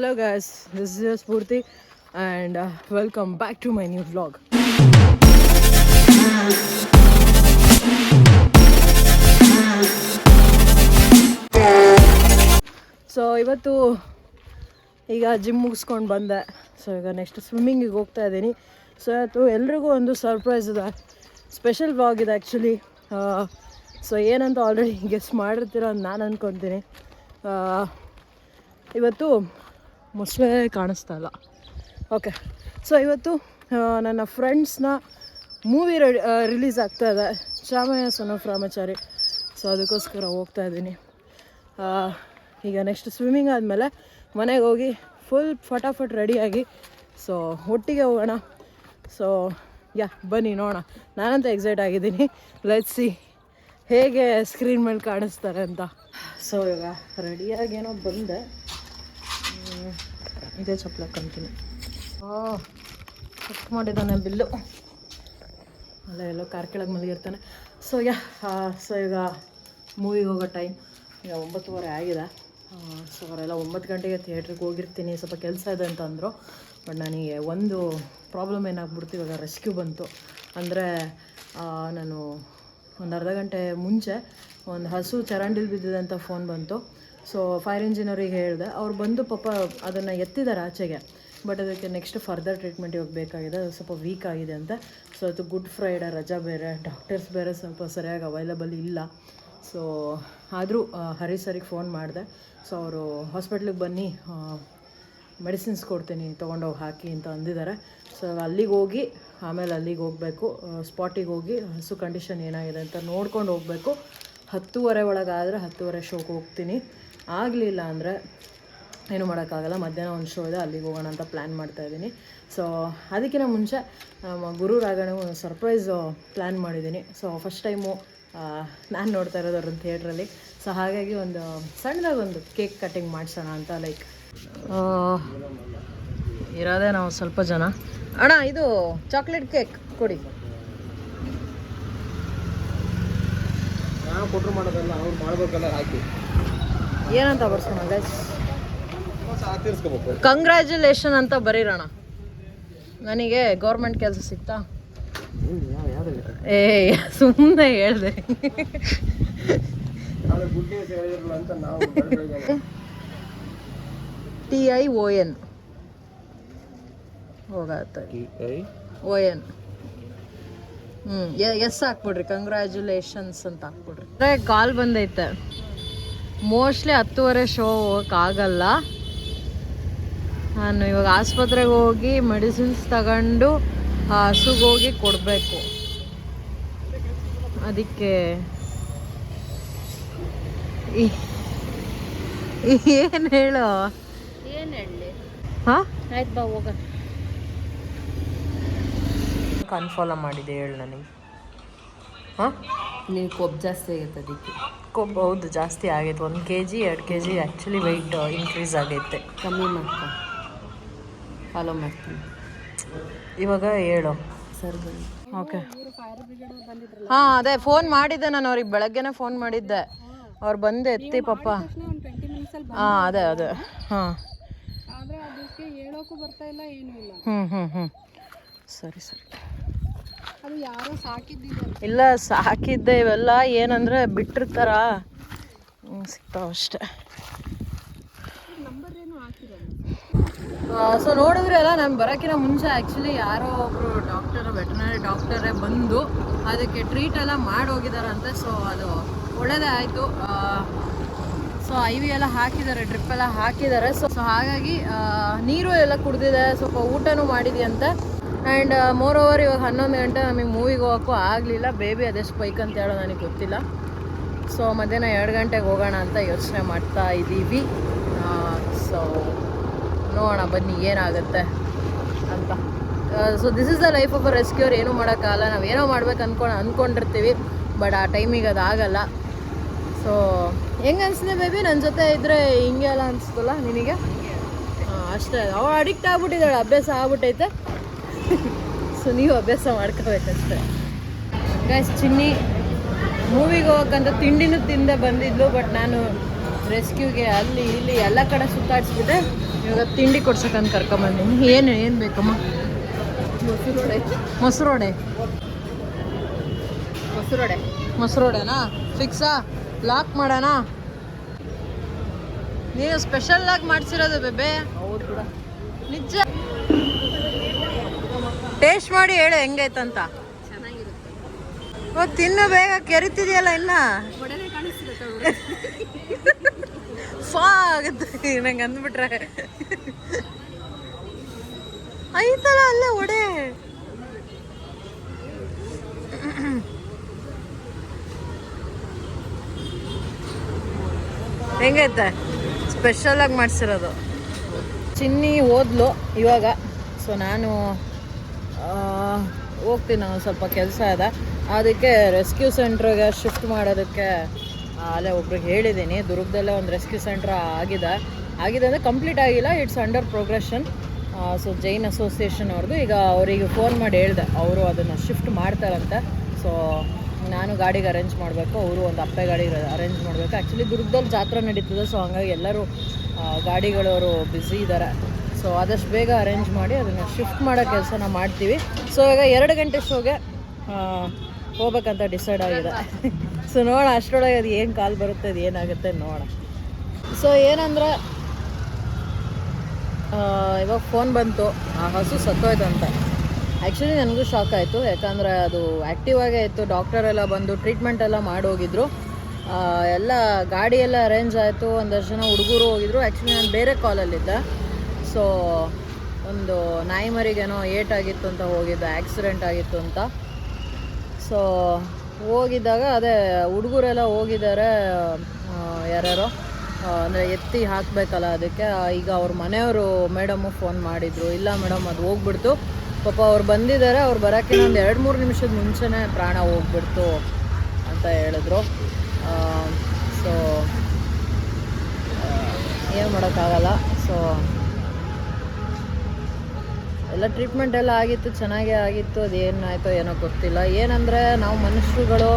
Hello guys, this is Spurti and welcome back to my new vlog. So ಇವತ್ತು ಈಗ gym ಮುಗಿಸ್ಕೊಂಡು ಬಂದೆ. So ಈಗ ನೆಕ್ಸ್ಟ್ ಸ್ವಿಮ್ಮಿಂಗಿಗೆ ಹೋಗ್ತಾ ಇದ್ದೀನಿ. ಸೊ ಇವತ್ತು ಎಲ್ರಿಗೂ ಒಂದು ಸರ್ಪ್ರೈಸ್ ಇದೆ, ಸ್ಪೆಷಲ್ ವ್ಲಾಗ್ ಇದೆ ಆ್ಯಕ್ಚುಲಿ. ಸೊ ಏನಂತ ಆಲ್ರೆಡಿ ಗೆಸ್ ಮಾಡಿರ್ತೀರ ಅಂತ ನಾನು ಅಂದ್ಕೊತೀನಿ. ಇವತ್ತು ಮೊಸಳೆ ಕಾಣಿಸ್ತಾ ಇಲ್ಲ. ಓಕೆ, ಸೊ ಇವತ್ತು ನನ್ನ ಫ್ರೆಂಡ್ಸ್ನ ಮೂವಿ ರಿಲೀಸ್ ಆಗ್ತಾಯಿದೆ, ಶ್ಯಾಮಯ್ಯ ಸನ್ ಆಫ್ ರಾಮಾಚಾರಿ. ಸೊ ಅದಕ್ಕೋಸ್ಕರ ಹೋಗ್ತಾ ಇದ್ದೀನಿ. ಈಗ ನೆಕ್ಸ್ಟ್ ಸ್ವಿಮ್ಮಿಂಗ್ ಆದಮೇಲೆ ಮನೆಗೆ ಹೋಗಿ ಫುಲ್ ಫಟಾಫಟ್ ರೆಡಿಯಾಗಿ ಸೊ ಒಟ್ಟಿಗೆ ಹೋಗೋಣ. ಸೊ ಬನ್ನಿ ನೋಡೋಣ. ನಾನಂತ ಎಕ್ಸೈಟ್ ಆಗಿದ್ದೀನಿ. ಲೆಟ್ಸ್ ಸಿ ಹೇಗೆ ಸ್ಕ್ರೀನ್ ಮೇಲೆ ಕಾಣಿಸ್ತಾರೆ ಅಂತ. ಸೊ ಈಗ ರೆಡಿಯಾಗೇನೋ ಬಂದೆ, ಇದೇ ಚಪ್ಪಲ ಕಂತೀನಿ. ಚೆಕ್ ಮಾಡಿದ್ದಾನೆ ಬಿಲ್ಲು, ಅಲ್ಲ ಎಲ್ಲೋ ಕಾರ್ ಕೆಳಗೆ ಮಲಗಿರ್ತಾನೆ. ಸೊ ಸೊ ಈಗ ಮೂವಿಗೆ ಹೋಗೋ ಟೈಮ್ ಈಗ 9:30 ಆಗಿದೆ. ಸೊ ಅವರೆಲ್ಲ 9 ಗಂಟೆಗೆ ಥಿಯೇಟ್ರಿಗೆ ಹೋಗಿರ್ತೀನಿ, ಸ್ವಲ್ಪ ಕೆಲಸ ಇದೆ ಅಂತ ಅಂದರು. ಬಟ್ ನನಗೆ ಒಂದು ಪ್ರಾಬ್ಲಮ್ ಏನಾಗ್ಬಿಡ್ತು, ಇವಾಗ ರೆಸ್ಕ್ಯೂ ಬಂತು. ಅಂದರೆ ನಾನು ಒಂದು ಅರ್ಧ ಗಂಟೆ ಮುಂಚೆ ಒಂದು ಹಸು ಚರಂಡಿಲಿ ಬಿದ್ದಿದೆ ಅಂತ ಫೋನ್ ಬಂತು. ಸೊ ಫೈರ್ ಇಂಜಿನಿಯರಿಗೆ ಹೇಳಿದೆ, ಅವ್ರು ಬಂದು ಪಾಪ ಅದನ್ನು ಎತ್ತಿದ್ದಾರೆ ಆಚೆಗೆ. ಬಟ್ ಅದಕ್ಕೆ ನೆಕ್ಸ್ಟ್ ಫರ್ದರ್ ಟ್ರೀಟ್ಮೆಂಟ್ ಇವಾಗ ಬೇಕಾಗಿದೆ, ಅದು ಸ್ವಲ್ಪ ವೀಕ್ ಆಗಿದೆ ಅಂತ. ಸೊ ಅದು ಗುಡ್ ಫ್ರೈಡೆ ರಜಾ ಬೇರೆ, ಡಾಕ್ಟರ್ಸ್ ಬೇರೆ ಸ್ವಲ್ಪ ಸರಿಯಾಗಿ ಅವೈಲಬಲ್ ಇಲ್ಲ. ಸೊ ಆದರೂ ಹರೀಸರಿಗೆ ಫೋನ್ ಮಾಡಿದೆ. ಸೊ ಅವರು ಹಾಸ್ಪಿಟ್ಲಿಗೆ ಬನ್ನಿ, ಮೆಡಿಸಿನ್ಸ್ ಕೊಡ್ತೀನಿ ತೊಗೊಂಡೋಗಿ ಹಾಕಿ ಅಂತ ಅಂದಿದ್ದಾರೆ. ಸೊ ಅಲ್ಲಿಗೆ ಹೋಗಿ ಆಮೇಲೆ ಅಲ್ಲಿಗೆ ಹೋಗಬೇಕು, ಸ್ಪಾಟಿಗೆ ಹೋಗಿ ಹಸು ಕಂಡೀಷನ್ ಏನಾಗಿದೆ ಅಂತ ನೋಡ್ಕೊಂಡು ಹೋಗಬೇಕು. 10:30 ಒಳಗಾದರೆ 10:30 ಶೋಗೆ ಹೋಗ್ತೀನಿ. ಆಗಲಿಲ್ಲ ಅಂದರೆ ಏನೂ ಮಾಡೋಕ್ಕಾಗಲ್ಲ, ಮಧ್ಯಾಹ್ನ ಒಂದು ಶೋ ಇದೆ, ಅಲ್ಲಿಗೆ ಹೋಗೋಣ ಅಂತ ಪ್ಲ್ಯಾನ್ ಮಾಡ್ತಾಯಿದ್ದೀನಿ. ಸೊ ಅದಕ್ಕಿಂತ ಮುಂಚೆ ನಮ್ಮ ಗುರು ರಾಗಣ್ಣ ಒಂದು ಸರ್ಪ್ರೈಸು ಪ್ಲ್ಯಾನ್ ಮಾಡಿದ್ದೀನಿ. ಸೊ ಫಸ್ಟ್ ಟೈಮು ನಾನು ನೋಡ್ತಾ ಇರೋದು ಅವ್ರನ್ನ ಥಿಯೇಟ್ರಲ್ಲಿ. ಸೊ ಹಾಗಾಗಿ ಒಂದು ಸಣ್ಣದಾಗಿ ಒಂದು ಕೇಕ್ ಕಟ್ಟಿಂಗ್ ಮಾಡಿಸೋಣ ಅಂತ. ಲೈಕ್ ಇರೋದೇ ನಾವು ಸ್ವಲ್ಪ ಜನ. ಅಣ್ಣ ಇದು ಚಾಕ್ಲೇಟ್ ಕೇಕ್ ಕೊಡಿ. ಕೊಟ್ಟರು ಮಾಡೋದಲ್ಲ, ಅವ್ರು ಮಾಡ್ಬೇಕಲ್ಲ ಹಾಕಿ ಏನಂತ ಬರ್ಸೋಣ ಗೈಸ್? ಕಂಗ್ರ್ಯಾಚುಲೇಷನ್ ಅಂತ ಬರೀರೋಣ. ನನಗೆ ಗೌರ್ಮೆಂಟ್ ಕೆಲಸ ಸಿಗ್ತಾ? ಸುಮ್ಮನೆ ಹೇಳಿದೆ. TION ಹೋಗತ್ತೆ, ON. ಎಸ್ ಹಾಕ್ಬಿಡ್ರಿ, ಕಂಗ್ರ್ಯಾಚುಲೇಷನ್ಸ್ ಅಂತ ಹಾಕ್ಬಿಡ್ರಿ. ಕಾಲ್ ಬಂದೈತೆ, ಮೋಸ್ಟ್ಲಿ 10:30 ಶೋ ಹೋಗೋಕ್ಕಾಗಲ್ಲ. ನಾನು ಇವಾಗ ಆಸ್ಪತ್ರೆಗೆ ಹೋಗಿ ಮೆಡಿಸಿನ್ಸ್ ತಗೊಂಡು ಹಸುಗೆ ಹೋಗಿ ಕೊಡಬೇಕು. ಅದಕ್ಕೆ ಏನು ಹೇಳು? ಏನು ಹೇಳಿ? ಹಾಂ ಆಯ್ತು ಬಾ ಹೋಗ. ಕನ್ಫಾಲೋ ಮಾಡಿದೆ ಹೇಳು ನನಗೆ. ಹಾಂ ನೀನು ಕೊಬ್ಬು ಜಾಸ್ತಿ ಆಗೈತೆ, ಅದಕ್ಕೆ. ಕೊಬ್ಬು ಹೌದು ಜಾಸ್ತಿ ಆಗೈತೆ. 1 kg 2 kg actually weight increase ಆಗೈತೆ. ಕಮ್ಮಿ ಮಾಡ್ಕೊ, ಫಾಲೋ ಮಾಡ್ತೀನಿ. ಇವಾಗ ಹೇಳು ಸರ್ ಬನ್ನಿ. ಓಕೆ. ಹಾಂ ಅದೇ ಫೋನ್ ಮಾಡಿದ್ದೆ ನಾನು ಅವ್ರಿಗೆ, ಬೆಳಗ್ಗೆನೇ ಫೋನ್ ಮಾಡಿದ್ದೆ. ಅವ್ರು ಬಂದು ಎತ್ತಿ ಪಾಪ. ಹಾಂ ಅದೇ ಹಾಂ ಹ್ಞೂ ಸರಿ ಇಲ್ಲ ಸಾಕಿದ್ದೆ. ಇವೆಲ್ಲ ಏನಂದರೆ ಬಿಟ್ಟಿರ್ತಾರ, ಸಿಗ್ತಾವ ಅಷ್ಟೆ. ಸೊ ನೋಡಿದ್ರೆ ಅಲ್ಲ, ನಾನು ಬರೋಕ್ಕಿಂತ ಮುಂಚೆ ಆ್ಯಕ್ಚುಲಿ ಯಾರೋ ಒಬ್ಬರು ವೆಟರ್ನರಿ ಡಾಕ್ಟರೇ ಬಂದು ಅದಕ್ಕೆ ಟ್ರೀಟ್ ಎಲ್ಲ ಮಾಡಿ ಹೋಗಿದಾರಂತೆ. ಸೊ ಅದು ಒಳ್ಳೆಯದೇ ಆಯಿತು. ಸೊ IV ಎಲ್ಲ ಹಾಕಿದ್ದಾರೆ, ಡ್ರಿಪ್ ಎಲ್ಲ ಹಾಕಿದ್ದಾರೆ. ಸೊ ಹಾಗಾಗಿ ನೀರು ಎಲ್ಲ ಕುಡ್ದಿದೆ, ಸ್ವಲ್ಪ ಊಟನೂ ಮಾಡಿದೆಯಂತೆ. ಆ್ಯಂಡ್ ಮೋರ್ ಓವರ್ ಇವಾಗ 11 ಗಂಟೆ, ನಮಗೆ ಮೂವಿಗೆ ಹೋಗೋಕ್ಕೂ ಆಗಲಿಲ್ಲ. ಬೇಬಿ ಅದೆಷ್ಟು ಬೈಕ್ ಅಂತ ಹೇಳೋ ನನಗೆ ಗೊತ್ತಿಲ್ಲ. ಸೊ ಮಧ್ಯಾಹ್ನ 2 ಗಂಟೆಗೆ ಹೋಗೋಣ ಅಂತ ಯೋಚನೆ ಮಾಡ್ತಾ ಇದ್ದೀವಿ. ಸೊ ನೋಡೋಣ ಬನ್ನಿ ಏನಾಗುತ್ತೆ ಅಂತ. So this is the life of a rescuer. ಏನೂ ಮಾಡೋಕ್ಕಾಗಲ್ಲ, ನಾವು ಏನೋ ಮಾಡ್ಬೇಕು ಅಂದ್ಕೊಂಡಿರ್ತೀವಿ, ಬಟ್ ಆ ಟೈಮಿಗೆ ಅದು ಆಗಲ್ಲ. ಸೊ ಹೆಂಗೆ ಅನಿಸ್ತಿದೆ ಬೇಬಿ? ನನ್ನ ಜೊತೆ ಇದ್ದರೆ ಹಿಂಗೆ ಎಲ್ಲ ಅನಿಸ್ತಲ್ಲ ನಿನಗೆ? ಅಷ್ಟೇ, ಅವಳು ಅಡಿಕ್ಟ್ ಆಗ್ಬಿಟ್ಟಿದ್ದಾಳೆ, ಅಭ್ಯಾಸ ಆಗ್ಬಿಟ್ಟೈತೆ. ಸೊ ನೀವು ಅಭ್ಯಾಸ ಮಾಡ್ಕೋಬೇಕಷ್ಟೆ ಗೈಸ್. ಚಿನ್ನಿ ಮೂವಿಗೆ ಹೋಗೋಕ್ಕಂತ ತಿಂಡಿನೂ ತಿಂದೆ ಬಂದಿದ್ಲು, ಬಟ್ ನಾನು ರೆಸ್ಕ್ಯೂಗೆ ಅಲ್ಲಿ ಇಲ್ಲಿ ಎಲ್ಲ ಕಡೆ ಸುತ್ತಾಡಿಸ್ಬಿಟ್ಟೆ. ಇವಾಗ ತಿಂಡಿ ಕೊಡ್ಸಕ್ಕಂತ ಕರ್ಕೊಂಬಂದಿನಿ. ಏನು ಬೇಕಮ್ಮ? ಮೊಸರೊಡೆ. ಮೊಸರೊಡೆನಾ ಫಿಕ್ಸಾ? ಲಾಕ್ ಮಾಡೋಣ? ನೀನು ಸ್ಪೆಷಲ್ ಆಗಿ ಮಾಡ್ಸಿರೋದು ಬೇಬೆ. ಹೌದು ಕೂಡ. ನಿಜ. ಟೇಸ್ಟ್ ಮಾಡಿ ಹೇಳು ಹೆಂಗೈತಂತ. ಚೆನ್ನಾಗಿರುತ್ತೆ. ಓ ತಿನ್ನು ಬೇಗ, ಕೆರಿತಿದೆಯಲ್ಲ ಇನ್ನ. ಒಡನೆ ಕಾಣಿಸ್ತಿರುತ್ತೆ. ಫಾ ಆಗುತ್ತೆ ನಂಗೆ ಅಂದ್ಬಿಟ್ರೆ. ಐತಲ್ಲ ಅಲ್ಲೇ ಒಡೆ. ಹೆಂಗೈತೆ? ಸ್ಪೆಷಲ್ ಆಗಿ ಮಾಡಿಸಿರೋದು. ಚಿನ್ನಿ ಓದ್ಲು ಇವಾಗ. ಸೊ ನಾನು ಹೋಗ್ತೀನಿ, ನಾನು ಸ್ವಲ್ಪ ಕೆಲಸ ಇದೆ, ಅದಕ್ಕೆ ರೆಸ್ಕ್ಯೂ ಸೆಂಟ್ರಿಗೆ ಶಿಫ್ಟ್ ಮಾಡೋದಕ್ಕೆ ಅಲ್ಲೇ ಒಬ್ರಿಗೆ ಹೇಳಿದ್ದೀನಿ. ದುರ್ಗದಲ್ಲೇ ಒಂದು ರೆಸ್ಕ್ಯೂ ಸೆಂಟ್ರ್ ಆಗಿದೆ ಅಂದರೆ ಕಂಪ್ಲೀಟ್ ಆಗಿಲ್ಲ, it's under progression. So Jain association ಅವ್ರದ್ದು. ಈಗ ಅವರಿಗೆ ಫೋನ್ ಮಾಡಿ ಹೇಳಿದೆ, ಅವರು ಅದನ್ನು ಶಿಫ್ಟ್ ಮಾಡ್ತಾರಂತೆ. ಸೊ ನಾನು ಗಾಡಿಗೆ ಅರೇಂಜ್ ಮಾಡಬೇಕು, ಅವರು ಒಂದು ಅಪ್ಪೆ ಗಾಡಿಗೆ ಅರೇಂಜ್ ಮಾಡಬೇಕು. ಆ್ಯಕ್ಚುಲಿ ದುರ್ಗದಲ್ಲಿ ಜಾತ್ರೆ ನಡೀತದೆ, ಸೊ ಹಂಗಾಗಿ ಎಲ್ಲರೂ ಗಾಡಿಗಳವರು ಬ್ಯುಸಿ ಇದ್ದಾರೆ. ಸೊ ಆದಷ್ಟು ಬೇಗ ಅರೇಂಜ್ ಮಾಡಿ ಅದನ್ನು ಶಿಫ್ಟ್ ಮಾಡೋ ಕೆಲಸನ ಮಾಡ್ತೀವಿ. ಸೊ ಈಗ 2 ಗಂಟೆ ಶೋಗೆ ಹೋಗ್ಬೇಕಂತ ಡಿಸೈಡ್ ಆಗಿದೆ. ಸೊ ನೋಡೋಣ ಅಷ್ಟರೊಳಗೆ ಅದು ಏನು ಕಾಲ್ ಬರುತ್ತೆ, ಅದು ಏನಾಗುತ್ತೆ ನೋಡೋಣ. ಸೊ ಏನಂದರೆ ಇವಾಗ ಫೋನ್ ಬಂತು, ಆ ಹಸು ಸತ್ತೋಯ್ತಂತೆ. ಆ್ಯಕ್ಚುಲಿ ನನಗೂ ಶಾಕ್ ಆಯಿತು, ಯಾಕಂದರೆ ಅದು ಆ್ಯಕ್ಟಿವ್ ಆಗೇ ಇತ್ತು. ಡಾಕ್ಟರೆಲ್ಲ ಬಂದು ಟ್ರೀಟ್ಮೆಂಟ್ ಎಲ್ಲ ಮಾಡೋಗಿದ್ರು. ಎಲ್ಲ ಗಾಡಿ ಎಲ್ಲ ಅರೇಂಜ್ ಆಯಿತು, ಒಂದಷ್ಟು ಜನ ಹುಡುಗರು ಹೋಗಿದ್ರು. ಆ್ಯಕ್ಚುಲಿ ನಾನು ಬೇರೆ ಕಾಲಲ್ಲಿದ್ದೆ. ಸೊ ಒಂದು ನಾಯಿ ಮರಿಗೇನೋ ಏಟಾಗಿತ್ತು ಅಂತ ಹೋಗಿದ್ದೆ, ಆಕ್ಸಿಡೆಂಟ್ ಆಗಿತ್ತು ಅಂತ. ಸೊ ಹೋಗಿದ್ದಾಗ ಅದೇ ಹುಡುಗರೆಲ್ಲ ಹೋಗಿದ್ದಾರೆ, ಯಾರ್ಯಾರೋ ಅಂದರೆ ಎತ್ತಿ ಹಾಕಬೇಕಲ್ಲ ಅದಕ್ಕೆ. ಈಗ ಅವ್ರ ಮನೆಯವರು ಮೇಡಮ್ಮು ಫೋನ್ ಮಾಡಿದರು, ಇಲ್ಲ ಮೇಡಮ್ ಅದು ಹೋಗ್ಬಿಡ್ತು, ಪಾಪ ಅವ್ರು ಬಂದಿದ್ದಾರೆ, ಅವ್ರು ಬರೋಕ್ಕೆ ಒಂದು 2-3 ನಿಮಿಷದ ಮುಂಚೆನೇ ಪ್ರಾಣ ಹೋಗ್ಬಿಡ್ತು ಅಂತ ಹೇಳಿದ್ರು. ಸೊ ಏನು ಮಾಡೋಕ್ಕಾಗಲ್ಲ. ಸೊ ಎಲ್ಲ ಟ್ರೀಟ್ಮೆಂಟ್ ಎಲ್ಲ ಆಗಿತ್ತು, ಚೆನ್ನಾಗೇ ಆಗಿತ್ತು. ಅದು ಏನಾಯಿತೋ ಏನೋ ಗೊತ್ತಿಲ್ಲ. ಏನಂದರೆ ನಾವು ಮನುಷ್ಯರುಗಳು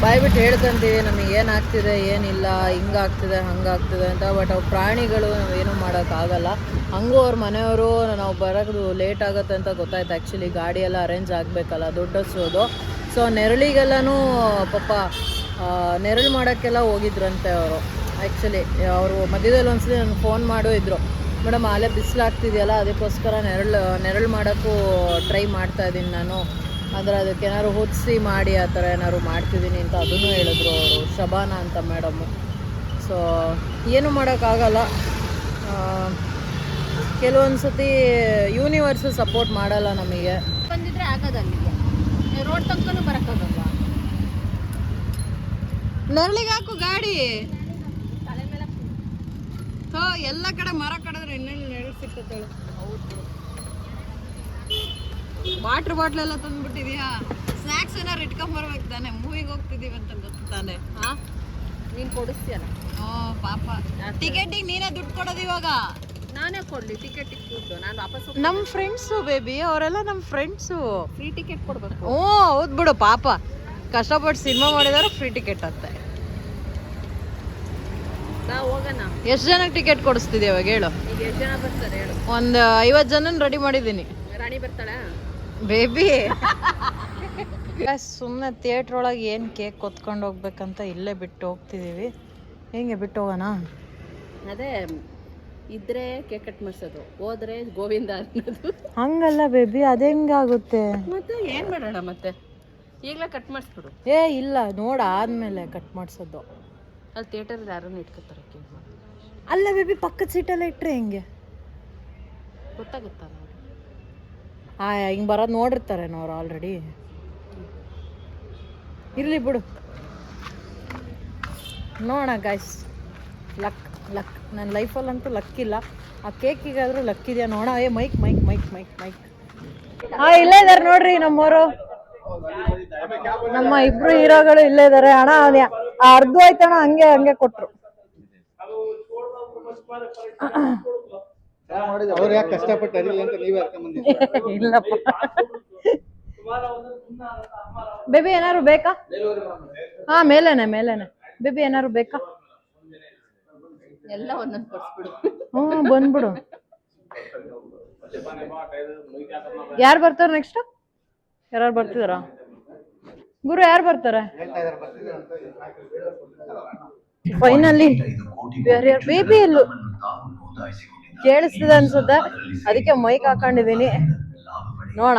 ಬಾಯ್ಬಿಟ್ಟು ಹೇಳ್ಕೊಂತೀವಿ ನಮಗೆ ಏನಾಗ್ತಿದೆ ಏನಿಲ್ಲ, ಹಿಂಗಾಗ್ತಿದೆ ಹಂಗಾಗ್ತಿದೆ ಅಂತ. ಬಟ್ ಅವು ಪ್ರಾಣಿಗಳು ನಾವೇನು ಮಾಡೋಕ್ಕಾಗಲ್ಲ. ಹಂಗೂ ಅವ್ರ ಮನೆಯವರು ನಾವು ಬರೋದು ಲೇಟ್ ಆಗುತ್ತೆ ಅಂತ ಗೊತ್ತಾಯ್ತು. ಆ್ಯಕ್ಚುಲಿ ಗಾಡಿ ಎಲ್ಲ ಅರೇಂಜ್ ಆಗಬೇಕಲ್ಲ, ದುಡ್ಡಿಸೋದು. ಸೊ ನೆರಳಿಗೆಲ್ಲನೂ ಪಾಪ ನೆರಳು ಮಾಡೋಕ್ಕೆಲ್ಲ ಹೋಗಿದ್ರಂತೆ ಅವರು. ಆ್ಯಕ್ಚುಲಿ ಅವರು ಮಧ್ಯದಲ್ಲಿ ಒಂದ್ಸಲಿ ನನಗೆ ಫೋನ್ ಮಾಡೋ ಇದ್ದರು, ಮೇಡಮ್ ಆಲೇ ಬಿಸಿಲಾಗ್ತಿದೆಯಲ್ಲ, ಅದಕ್ಕೋಸ್ಕರ ನೆರಳು ಮಾಡೋಕ್ಕೂ ಟ್ರೈ ಮಾಡ್ತಾಯಿದ್ದೀನಿ ನಾನು, ಅಂದರೆ ಅದಕ್ಕೆ ಏನಾದ್ರು ಹೊದಿಸಿ ಮಾಡಿ ಆ ಥರ ಏನಾದ್ರು ಮಾಡ್ತಿದ್ದೀನಿ ಅಂತ ಅದನ್ನು ಹೇಳಿದ್ರು ಅವರು, ಶಬಾನ ಅಂತ ಮೇಡಮ್ಮು. ಸೊ ಏನು ಮಾಡೋಕ್ಕಾಗಲ್ಲ. ಕೆಲವೊಂದು ಸತಿ ಯೂನಿವರ್ಸು ಸಪೋರ್ಟ್ ಮಾಡಲ್ಲ ನಮಗೆ. ಬಂದಿದ್ರೆ ಆಗೋದು, ಅಲ್ಲಿಗೆ ರೋಡ್ ತನಕನೂ ಬರೋಕ್ಕಾಗಲ್ವಾ? ನೆರಳಿಗೆ ಹಾಕು ಗಾಡಿ. ತಲೆ ಮೇಲೆ ಸೊ ಎಲ್ಲ ಕಡೆ ಮರ ಕಡಿದ್ರೆ ಇನ್ನೇನು ನೆರಳು ಸಿಗ್ತದೆ. ಹೌದು. ವಾಟ್ರ್ ಬಾಟ್ಲೆಲ್ಲ ತಂದುಬಿಟ್ಟಿದ್ಯಾ? ಸ್ನ್ಯಾಕ್ಸ್ ಏನಾರು ಇಟ್ಕೊಂಬರ್ಬೇಕು ತಾನೆ, ಮೂವಿಗೆ ಹೋಗ್ತಿದ್ದೀವಿ ಅಂತ ಗೊತ್ತು ತಾನೆ. ಹಾಂ, ನೀನು ಕೊಡಿಸ್ತೀಯಲ್ಲ. ಹ್ಞೂ ಪಾಪ. ಟಿಕೆಟಿಗೆ ನೀನೇ ದುಡ್ಡು ಕೊಡೋದು ಇವಾಗ? ನಾನೇ ಕೊಡಲಿ ಟಿಕೆಟಿಗೆ ದುಡ್ಡು? ನಾನು ವಾಪಸ್ ನಮ್ಮ ಫ್ರೆಂಡ್ಸು ಬೇಬಿ, ಅವರೆಲ್ಲ ನಮ್ಮ ಫ್ರೆಂಡ್ಸು. ಫ್ರೀ ಟಿಕೆಟ್ ಕೊಡಬೇಕು. ಹ್ಞೂ ಹೌದು ಬಿಡು, ಪಾಪ ಕಷ್ಟಪಟ್ಟು ಸಿನಿಮಾ ಮಾಡಿದಾರೆ, ಫ್ರೀ ಟಿಕೆಟ್ ಅಂತೆ. ನಾವು ಹೋಗೋಣ. ಎಷ್ಟು ಜನಕ್ಕೆ ಟಿಕೆಟ್ ಕೊಡಿಸ್ತಿದ್ದೀವಿ ಇವಾಗ ಹೇಳು? ಈಗ ಎಷ್ಟು ಜನ ಬರ್ತಾರೆ ಹೇಳು? ಒಂದು 50 ಜನನ ರೆಡಿ ಮಾಡಿದ್ದೀನಿ. ರಾಣಿ ಬರ್ತಾಳ ಬೇಬಿ? ಸುಮ್ಮನೆ ಥಿಯೇಟ್ರ್ ಒಳಗೆ ಏನು ಕೇಕ್ ಕೊತ್ಕೊಂಡು ಹೋಗ್ಬೇಕಂತ ಇಲ್ಲೇ ಬಿಟ್ಟು ಹೋಗ್ತಿದ್ದೀವಿ. ಹೆಂಗೆ ಬಿಟ್ಟು ಹೋಗೋಣ? ಅದೇ ಇದ್ರೆ ಕೇಕ್ ಕಟ್ ಮಾಡಿಸೋದು, ಹೋದ್ರೆ ಗೋವಿಂದ ಅನ್ನೋದು. ಹಂಗಲ್ಲ ಬೇಬಿ, ಅದು ಹೆಂಗಾಗುತ್ತೆ? ಮತ್ತೆ ಏನು ಮಾಡೋಣ? ಮತ್ತೆ ಈಗಲೇ ಕಟ್ ಮಾಡಿಸ್ಬಿಡು. ಇಲ್ಲ ನೋಡ ಆದಮೇಲೆ ಕಟ್ ಮಾಡಿಸೋದು. ಅಲ್ಲಿ ಥಿಯೇಟರ್ ಯಾರನ್ನು ಇಟ್ಕೊತಾರೆ ಕೇಕ್. ಅಲ್ಲ ಬೇಬಿ, ಪಕ್ಕದ ಸೀಟೆಲ್ಲ ಇಟ್ಟರೆ ಹೆಂಗೆ ಗೊತ್ತಾಗುತ್ತಲ್ಲ? ಹಿಂಗೆ ಬರೋದು ನೋಡಿರ್ತಾರೇನೋ ಅವ್ರು ಆಲ್ರೆಡಿ. ಇರಲಿ ಬಿಡು, ನೋಡೋಣ ಗಾಯ್ಸ್. ಲಕ್ ನನ್ನ ಲೈಫಲ್ಲಂತೂ ಲಕ್ಕಿಲ್ಲ, ಆ ಕೇಕಿಗಾದರೂ ಲಕ್ಕಿದೆಯಾ ನೋಡೋಣ. Mic mic mic mic mic ಹಾಂ, ಇಲ್ಲೇ ಇದ್ದಾರೆ ನೋಡ್ರಿ ನಮ್ಮವರು. ನಮ್ಮ ಇಬ್ರು ಹೀರೋಗಳು ಇಲ್ಲೇ ಇದ್ದಾರೆ. ಅಣ್ಣ ಅರ್ಧ ಆಯ್ತಣ್ಣ, ಹಂಗೆ ಕೊಟ್ರು. ಅವ್ರು ಯಾಕೆ ಕಷ್ಟಪಟ್ಟು ಅರಿಲಿ ಅಂತ ನೀವೇ ಇಲ್ಲಪ್ಪ. ಬೇಬಿ ಏನಾದ್ರು ಬೇಕಾ? ಹಾ ಮೇಲೇನೆ. ಬೇಬಿ ಏನಾದ್ರು ಬೇಕಾ? ಎಲ್ಲ ಒಂದೊಂದು ಕೊಡ್ಸ್ಬಿಡು. ಬಂದ್ಬಿಡು. ಯಾರು ಬರ್ತಾರೆ ನೆಕ್ಸ್ಟ್? ಯಾರು ಬರ್ತಿದಾರ? ಗುರು ಯಾರು ಬರ್ತಾರೆ? ಫೈನಲಿ ಬೇಬಿ ಇಲ್ಲು ಕೇಳಿಸ್ತಿದೆ ಅನ್ಸುತ್ತೆ, ಅದಕ್ಕೆ ಮೈಕ್ ಹಾಕೊಂಡಿದೀನಿ. ನೋಡ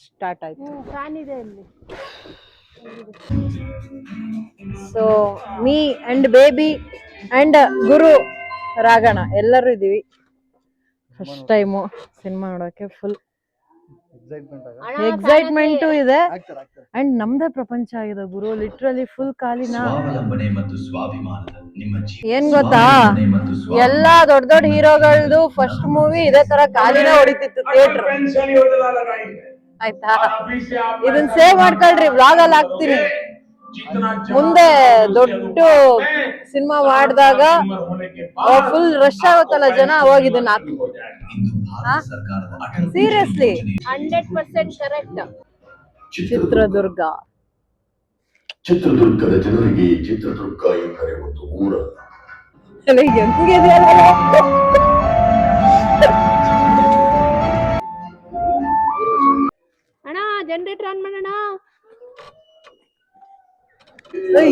ಸ್ಟಾರ್ಟ್ ಆಯ್ತು. ಫ್ಯಾನ್ ಇದೆ ಅಲ್ಲಿ. So me and baby and Guru ರಾಗಣ ಎಲ್ಲರೂ ಇದೀವಿ. ಫಸ್ಟ್ ಟೈಮು ಸಿನಿಮಾ ನೋಡೋಕೆ ಫುಲ್ ಎಕ್ಸೈಟ್ಮೆಂಟು ಇದೆ ಅಂಡ್ ನಮ್ದೇ ಪ್ರಪಂಚ ಆಗಿದೆ ಗುರು. ಲಿಟ್ರಲಿ ಫುಲ್ ಕಾಲಿನ ಏನ್ ಗೊತ್ತಾ, ಎಲ್ಲಾ ದೊಡ್ಡ ದೊಡ್ಡ ಹೀರೋಗಳದು ಫಸ್ಟ್ ಮೂವಿ ಇದೇ ತರ ಕಾಲಿನ ಹೊಡಿತಿತ್ತು ಥಿಯೇಟರ್. ಆಯ್ತಾ, ಇದನ್ನ ಸೇವ್ ಮಾಡ್ಕೊಳ್ರಿ, ವ್ಲಾಗ್ ಅಲ್ಲಿ ಹಾಕ್ತೀನಿ. ಮುಂದೆ ದೊಡ್ಡ ಸಿನಿಮಾ ಮಾಡಿದಾಗ ಫುಲ್ ರಶ್ ಆಗುತ್ತಲ್ಲ ಜನ, ಅವಾಗ ಇದನ್ನ ಹಾಕಿ. Seriously 100% correct. ಚಿತ್ರದುರ್ಗ ಚಿತ್ರದುರ್ಗದ ಜನರಿಗೆ ಚಿತ್ರದುರ್ಗ ಎಂದರೆ ಒಂದು ಊರ. ಅಣ್ಣ ಜನರೇಟರ್ ಆನ್ ಮಾಡೋಣ.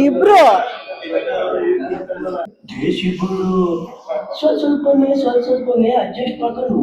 ಇಬ್ರು ಸ್ವಲ್ಪನೇ ಅಡ್ಜಸ್ಟ್ ಮಾಡ್ಕೊಂಡು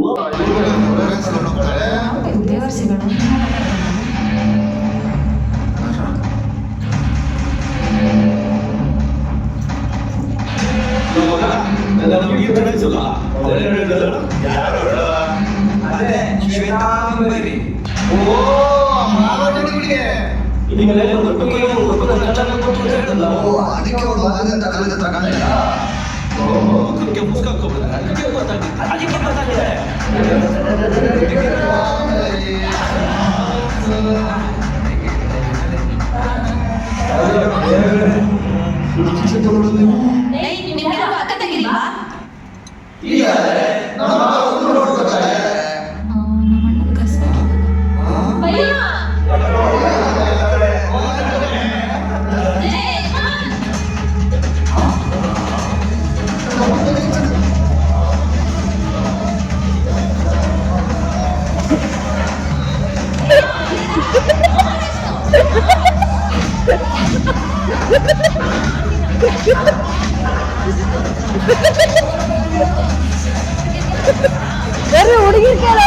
ಬರೀ ಹುಡುಗಿ ಕೈಲಿ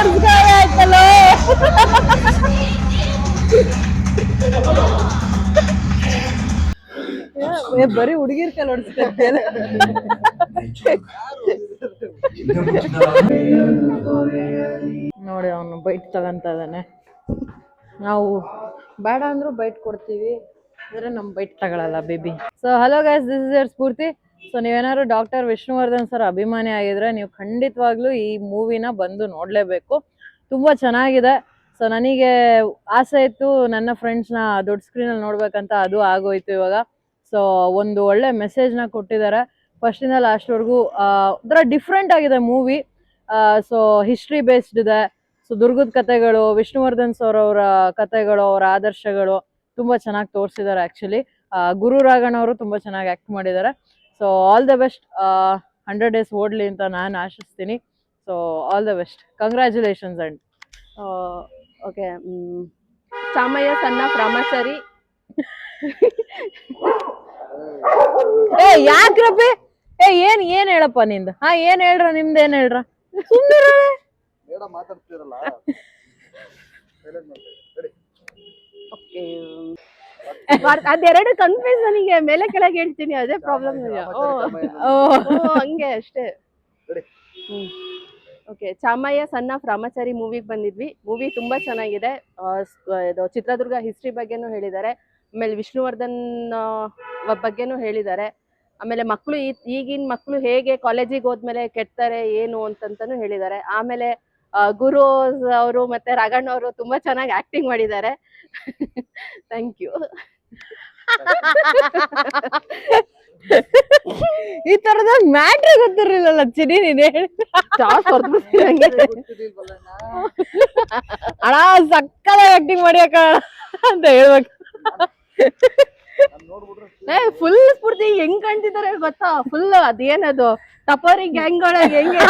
ಆಯ್ತಲ್ಲ. ಬರೀ ಹುಡುಗಿರ್ ಕೈಲಿ ಹೊಡ್ಸ್ಕೊಳ್ತೇನೆ. ನೋಡಿ ಅವನು ಬೈಟ್ ತಗೊಂತ ಇದ್ದಾನೆ. ನಾವು ಬೇಡ ಅಂದ್ರೂ ಬೈಟ್ ಕೊಡ್ತೀವಿ, ಅಂದ್ರೆ ನಮ್ ಬೈಟ್ ತಗೊಳಲ್ಲ baby. So hello guys, this is your Spoorthi. So ನೀವೇನಾದ್ರು ಡಾಕ್ಟರ್ ವಿಷ್ಣುವರ್ಧನ್ ಸರ್ ಅಭಿಮಾನಿ ಆಗಿದ್ರೆ ನೀವು ಖಂಡಿತವಾಗ್ಲೂ ಈ ಮೂವಿನ ಬಂದು ನೋಡ್ಲೇಬೇಕು. ತುಂಬಾ ಚೆನ್ನಾಗಿದೆ. ಸೊ ನನಗೆ ಆಸೆ ಇತ್ತು ನನ್ನ ಫ್ರೆಂಡ್ಸ್ನ ದೊಡ್ಡ ಸ್ಕ್ರೀನಲ್ಲಿ ನೋಡ್ಬೇಕಂತ, ಅದು ಆಗೋಯ್ತು ಇವಾಗ. ಸೊ ಒಂದು ಒಳ್ಳೆ ಮೆಸೇಜ್ನ ಕೊಟ್ಟಿದ್ದಾರೆ ಫಸ್ಟಿಂದ ಲಾಸ್ಟ್ವರೆಗೂ. ಒಂಥರ ಡಿಫ್ರೆಂಟ್ ಆಗಿದೆ ಮೂವಿ. ಸೊ ಹಿಸ್ಟ್ರಿ ಬೇಸ್ಡ್ ಇದೆ. ಸೊ ದುರ್ಗದ ಕಥೆಗಳು, ವಿಷ್ಣುವರ್ಧನ್ ಸರ್ ಅವರ ಕಥೆಗಳು, ಅವರ ಆದರ್ಶಗಳು ತುಂಬಾ ಚೆನ್ನಾಗಿ ತೋರಿಸಿದ್ದಾರೆ. ಆಕ್ಚುಲಿ ಗುರು ರಾಗಣ ಅವರು ತುಂಬಾ ಚೆನ್ನಾಗಿ ಆಕ್ಟ್ ಮಾಡಿದ್ದಾರೆ. So all the best. 100 days ಓಡ್ಲಿ ಅಂತ ನಾನು ಆಶಿಸ್ತೀನಿ. So all the best, congratulations. And okay, Chamayya ಸಣ್ಣ ಬ್ರಹ್ಮಚಾರಿ. ಏ ಯಾಕ್ರಪ್ಪಿ, ಏನ್ ಹೇಳಪ್ಪ ನಿಂದ? ಏನ್ ಹೇಳ್ರ, ನಿಮ್ದು ಏನ್ ಹೇಳ್ರ? ಸುಮ್ಮನೆ ಓಕೆ, ಅದೆರಡು ಕನ್ಫ್ಯೂಸ್ ನನಗೆ. ಮೇಲೆ ಕೆಳಗೆ ಹೇಳ್ತೀನಿ, ಅದೇ ಪ್ರಾಬ್ಲಮ್. ಹಂಗೆ ಅಷ್ಟೇ. ಓಕೆ, ಚಾಮಯ್ಯ ಸಣ್ಣ ಬ್ರಹ್ಮಚಾರಿ ಮೂವಿಗೆ ಬಂದಿದ್ವಿ. ಮೂವಿ ತುಂಬಾ ಚೆನ್ನಾಗಿದೆ. ಇದು ಚಿತ್ರದುರ್ಗ ಹಿಸ್ಟ್ರಿ ಬಗ್ಗೆನೂ ಹೇಳಿದ್ದಾರೆ, ಆಮೇಲೆ ವಿಷ್ಣುವರ್ಧನ್ ಬಗ್ಗೆನೂ ಹೇಳಿದ್ದಾರೆ. ಆಮೇಲೆ ಮಕ್ಕಳು ಈಗಿನ ಮಕ್ಕಳು ಹೇಗೆ ಕಾಲೇಜಿಗೆ ಹೋದ್ಮೇಲೆ ಕೆಡ್ತಾರೆ ಏನು ಅಂತಂತಾನು ಹೇಳಿದ್ದಾರೆ. ಆಮೇಲೆ ಗುರು ಅವರು ಮತ್ತೆ ರಾಘಣ್ಣ ಅವರು ತುಂಬಾ ಚೆನ್ನಾಗಿ ಆಕ್ಟಿಂಗ್ ಮಾಡಿದ್ದಾರೆ. Thank you. ಈ ತರದ ಮ್ಯಾಟ್ರ್ ಗೊತ್ತಿರಲಿಲ್ಲ ಚಿನಿ, ನೀನ್ ಹೇಳಿ ಅಣ್ಣ ಸಕ್ಕದ ಆಕ್ಟಿಂಗ್ ಮಾಡಿ ಅಂತ ಹೇಳ್ಬೇಕು. ಫುಲ್ ಸ್ಫೂರ್ತಿ ಹೆಂಗ್ ಕಾಣ್ತಿದಾರೆ ಗೊತ್ತಾ? ಫುಲ್ ಅದೇನದು ಟಪೋರಿ ಗ್ಯಾಂಗ್ ಒಳಗೆ ಹೆಂಗೆ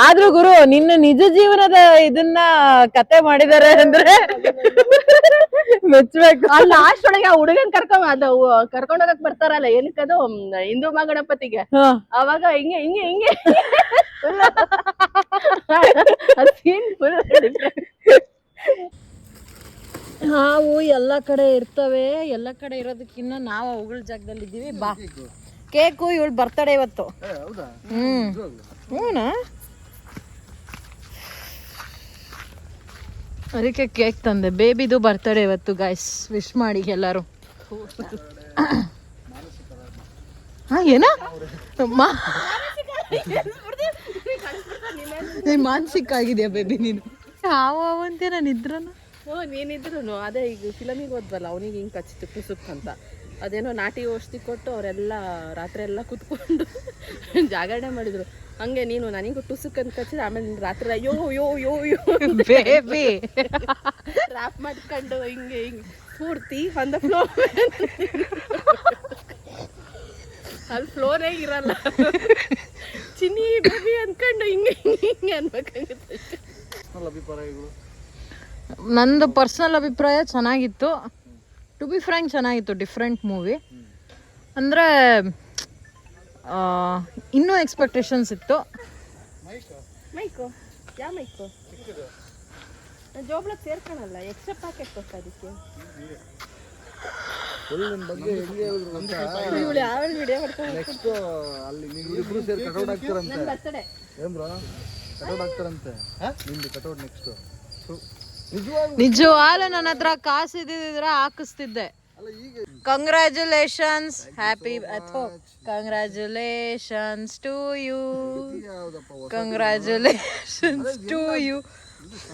ಆದ್ರೂ ಗುರು ನಿನ್ನ ನಿಜ ಜೀವನದ ಇದನ್ನ ಕತೆ ಮಾಡಿದಾರೆ ಅಂದ್ರೆ ಮೆಚ್ಬೇಕು. ಅಲ್ಲಿ ಲಾಸ್ಟ್ ಒಳಗೆ ಆ ಹುಡುಗನ್ ಕರ್ಕೊಂಡ್ ಹೋಗಕ್ ಬರ್ತಾರಲ್ಲ, ಏನಕ್ಕದು ಹಿಂದೂ ಮಹಾಗಣಪತಿಗೆ, ಅವಾಗ ಹಿಂಗೆ ಹಿಂಗೆ ಹಿಂಗೆ ಹಾವು ಎಲ್ಲ ಕಡೆ ಇರ್ತವೆ, ಎಲ್ಲ ಕಡೆ ಇರೋದಕ್ಕಿನ್ನ ನಾವು ಅವುಗಳ ಜಾಗದಲ್ಲಿ ಇದ್ದೀವಿ. ಬಾ ಕೇಕು ಇವಳು ಬರ್ತಡೇ ಇವತ್ತು. ಹ್ಞೂನಾ, ಅದಕ್ಕೆ ಕೇಕ್ ತಂದೆ. ಬೇಬಿದು ಬರ್ತಡೇ ಇವತ್ತು ಗೈಸ್, ವಿಶ್ ಮಾಡಿ ಎಲ್ಲರೂ. ಹಾ ಏನ ಮಾನಸಿಕ ಆಗಿದೆಯಾ ಬೇಬಿ ನೀನು? ಹಾವು ಅಂತೆ ನಾನು ಇದ್ರನು. ನೀನಿದ್ರು ಅದೇ ಈಗ ಫಿಲಮಿಗೆ ಹೋದ್ವಲ್ಲ, ಅವನಿಗೆ ಹಿಂಗ್ ಕಚ್ಚಿತ್ತು ಪುಸುಕ್ ಅಂತ, ಅದೇನೋ ನಾಟಿ ಔಷಧಿ ಕೊಟ್ಟು ಅವರೆಲ್ಲ ರಾತ್ರಿ ಎಲ್ಲ ಕುತ್ಕೊಂಡು ಜಾಗರಣೆ ಮಾಡಿದ್ರು. ಹಂಗೆ ನೀನು ನನಗೂ ಟುಸುಕ್ ಅಂತ ಕಚ್ಚಿದ, ಆಮೇಲೆ ರಾತ್ರಿ ಅಯ್ಯೋ ಯೋ ಯೋ ಯೋ ಬೇಬಿ ರ್ಯಾಪ್ ಮಾಡ್ಕೊಂಡು ಹಿಂಗೆ ಹಿಂಗೆ ಪೂರ್ತಿ ಒಂದ ಫ್ಲೋ, ಅಲ್ಲಿ ಫ್ಲೋರೇ ಇರಲ್ಲ. ಚಿನ್ನಿ ಬೇಬಿ ಅನ್ಕೊಂಡು ಹಿಂಗೆ ಹಿಂಗೆ ಅನ್ಬೇಕಾಗುತ್ತೆ. ನಂದು ಪರ್ಸನಲ್ ಅಭಿಪ್ರಾಯ ಚೆನ್ನಾಗಿತ್ತು. ಟು ಬಿ ಫ್ರ್ಯಾಂಕ್ ಚೆನ್ನಾಗಿತ್ತು. ಡಿಫ್ರೆಂಟ್ ಮೂವಿ ಅಂದರೆ ಇನ್ನೂ ಎಕ್ಸ್ಪೆಕ್ಟೇಷನ್ಸ್ ಇತ್ತು. ಮೈಕು ಯಾವ ಮೈಕು ಜೋಬ್ಲಕ್ಕೆ ಸೇರ್ಕೊಳಲ್ಲ, ಎಕ್ಸ್ಟ್ರಾ ಪ್ಯಾಕೆಟ್ ಕೊಟ್ಟ ಅದಕ್ಕೆ. ಇವಳು ಯಾವ ವಿಡಿಯೋ ಮಾಡ್ಕೊಂಡು ಅಲ್ಲಿ ನೀವಿಬ್ರು ಸೇರಿ ಕಟೌಟ್ ಆಗ್ತಾರಂತೆ. ಬರ್ತಡೆ ಏನ್ ಬ್ರೋ ಕಟೌಟ್ ಆಗ್ತಾರಂತೆ ನಿಮ್ದು ಕಟೌಟ್ ನೆಕ್ಸ್ಟ್. ನಿಜವಾಗ್ಲೂ ನನ್ನ ಹತ್ರ ಕಾಸು ಇದ್ದಿದ್ರೆ ಹಾಕಿಸ್ತಿದ್ದೆ. Congratulations, happy congratulations to you, congratulations to you.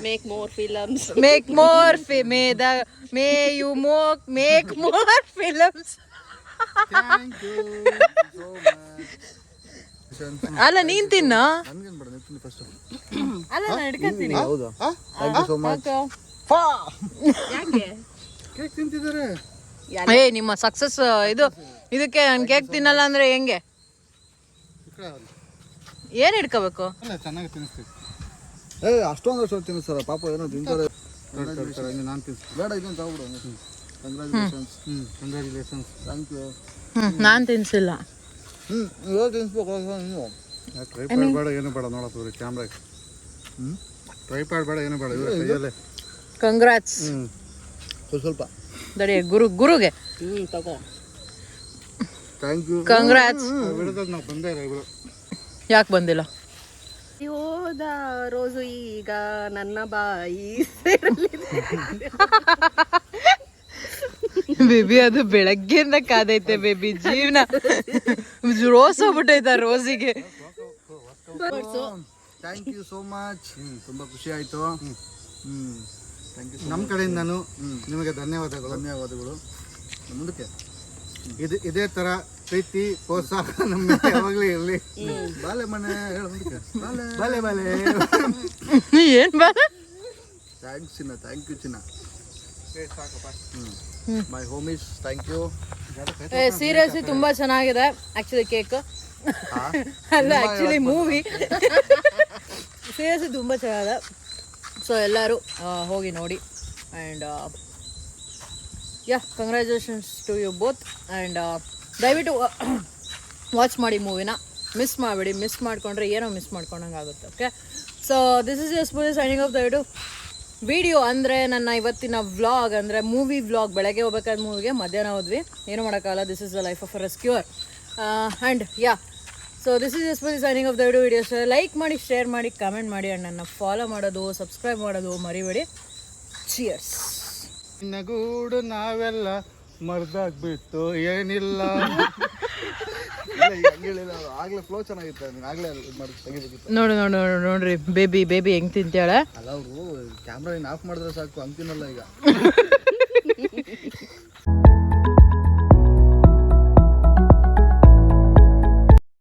Make more films. Make more may you make more films. Thank you so much. ಅಲ್ಲ ನೀನ್ ತಿನ್ನ. ನನಗೇನು ಬೇಡ, ನೀವು ತಿನ್ನಿ ಫಸ್ಟ್. ಅಲ್ಲ ನಾನು ಹಿಡ್ಕೊತೀನಿ. ಹೌದಾ? Thank you so much. ಯಾಕೆ ಕೇಕ್ ತಿಂತಿದ್ದಾರೆ? ನಿಮ್ಮ ಸಕ್ಸಸ್ ಇದಕ್ಕೆ ನಾನು ಕೇಕ್ ತಿನ್ನಲ್ಲ ಅಂದ್ರೆ ಹೆಂಗೆ? ಏನ್ ಹಿಡ್ಕೋಬೇಕು? ಅಲ್ಲ ಚೆನ್ನಾಗಿ ತಿನ್ನಿಸ್ತೀವಿ. ಅಷ್ಟೊಂದು ತಿನ್ನಿಸ್ತಾರ ಪಾಪ, ಏನೋ ತಿಂತಾರೆ. ನಾನು ತಿನ್ನಿಸ್ತೀನಿ, ಬೇಡ ಇದನ್ನು ತಗೊಬಿಡು. ಕಂಗ್ರ್ಯಾಚುಲೇಷನ್ಸ್. Congratulations, thank you. ನಾನು ತಿನ್ಸಿಲ್ಲ. ಇವಾಗ ತಿನ್ನಿಸ್ಬೇಕು ನೀವು. ಟ್ರೈಪ್ಯಾಡ್ ಬೇಡ, ಏನು ಬೇಡ ನೋಡಪ್ಪ ಇವ್ರಿಗೆ ಕ್ಯಾಮ್ರಾಗೆ. ಟ್ರೈಪ್ಯಾಡ್ ಬೇಡ, ಏನು ಬೇಡ, ಇವ್ರ ಕೈಯಲ್ಲೇ. ಕಂಗ್ರಾಟ್ಸ್. ಸ್ವಲ್ಪ ದಡಿ ಗುರುಗೆ ತಗೋ. Thank you. ಕಂಗ್ರಾಟ್ಸ್. ಬಿಡೋದು ನಾವು ಬಂದೇ ಇಲ್ಲ ಇವರು. ಯಾಕೆ ಬಂದಿಲ್ಲ? ಹೋದ ರೋಸು ಈಗ ನನ್ನ ಬಾಯಿ ಬೇಬಿ, ಅದು ಬೆಳಗ್ಗೆಯಿಂದ ಕಾದೈತೆ ಬೇಬಿ. ಜೀವನ ರೋಸ್ ಹೋಗ್ಬಿಟ್ಟೈತ ರೋಸಿಗೆ. Thank you so much. ತುಂಬ ಖುಷಿ ಆಯಿತು. Thank you. ನಮ್ಮ ಕಡೆಯಿಂದ ನಾನು ನಿಮಗೆ ಧನ್ಯವಾದಗಳು. ಮುಂದಕ್ಕೆ ಇದೇ ಥರ ಪ್ರೀತಿ ಪ್ರೋತ್ಸಾಹ ನಮ್ಮ ಯಾವಾಗಲೂ ಇರಲಿ. ಬಾಲೆ ಮನೆ ಹೇಳ ಮುಂದಕ್ಕೆ. ಬಾಲೆ ಬಾಲೆ ಏನ್ ಬಾ. ಥ್ಯಾಂಕ್ಸ್ ಚಿನ್ನ, ಥ್ಯಾಂಕ್ ಯು ಚಿನ್ನ. My homies, thank you. Seriously ತುಂಬಾ ಚೆನ್ನಾಗಿದೆ ಆಕ್ಚುಲಿ ಕೇಕ್ ಅಲ್ಲ, ಆಕ್ಚುಲಿ ಮೂವಿ ಸೀರಿಯಸ್ಲಿ ತುಂಬಾ ಚೆನ್ನಾಗಿದೆ. ಸೊ ಎಲ್ಲರೂ ಹೋಗಿ ನೋಡಿ. And yeah, congratulations to you both. And ದಯವಿಟ್ಟು ವಾಚ್ ಮಾಡಿ ಮೂವಿನ, ಮಿಸ್ ಮಾಡಬೇಡಿ. ಮಿಸ್ ಮಾಡಿಕೊಂಡ್ರೆ ಏನೋ ಮಿಸ್ ಮಾಡ್ಕೊಂಡಂಗೆ ಆಗುತ್ತೆ. Okay, so this is yes police signing off ದಯವಿಟ್ಟು ವಿಡಿಯೋ. ಅಂದರೆ ನನ್ನ ಇವತ್ತಿನ ವ್ಲಾಗ್ ಅಂದರೆ ಮೂವಿ ವ್ಲಾಗ್. ಬೆಳಗ್ಗೆ ಹೋಗ್ಬೇಕಾದ ಮೂವಿಗೆ ಮಧ್ಯಾಹ್ನ ಹೋದ್ವಿ, ಏನೂ ಮಾಡೋಕ್ಕಾಗಲ್ಲ. This is the life of a rescuer. And yeah, so this is yes police signing off the video. Videos like ಮಾಡಿ, ಶೇರ್ ಮಾಡಿ, ಕಮೆಂಟ್ ಮಾಡಿ, ಆ್ಯಂಡ್ ನನ್ನ ಫಾಲೋ ಮಾಡೋದು, ಸಬ್ಸ್ಕ್ರೈಬ್ ಮಾಡೋದು ಮರಿಬೇಡಿ. ಚಿಯರ್ಸ್. ನಗೂಡು ನಾವೆಲ್ಲ ಮರ್ದಾಗ್ಬಿಟ್ಟು ಏನಿಲ್ಲ. ಆಗ್ಲೇ ಫ್ಲೋ ಚೆನ್ನಾಗಿತ್ತು, ಆಗ್ಲೇ ತೆಗಿಬೇಕಿತ್ತು. ನೋಡ್ರಿ ಬೇಬಿ ಹೆಂಗ್ ತಿಂತಾಳೆ. ಅಲ್ಲ ಅವರು ಕ್ಯಾಮ್ರಾ ಆಫ್ ಮಾಡಿದ್ರೆ ಸಾಕು, ಹಂಗ್ ತಿನ್ನಲ್ಲ ಈಗ.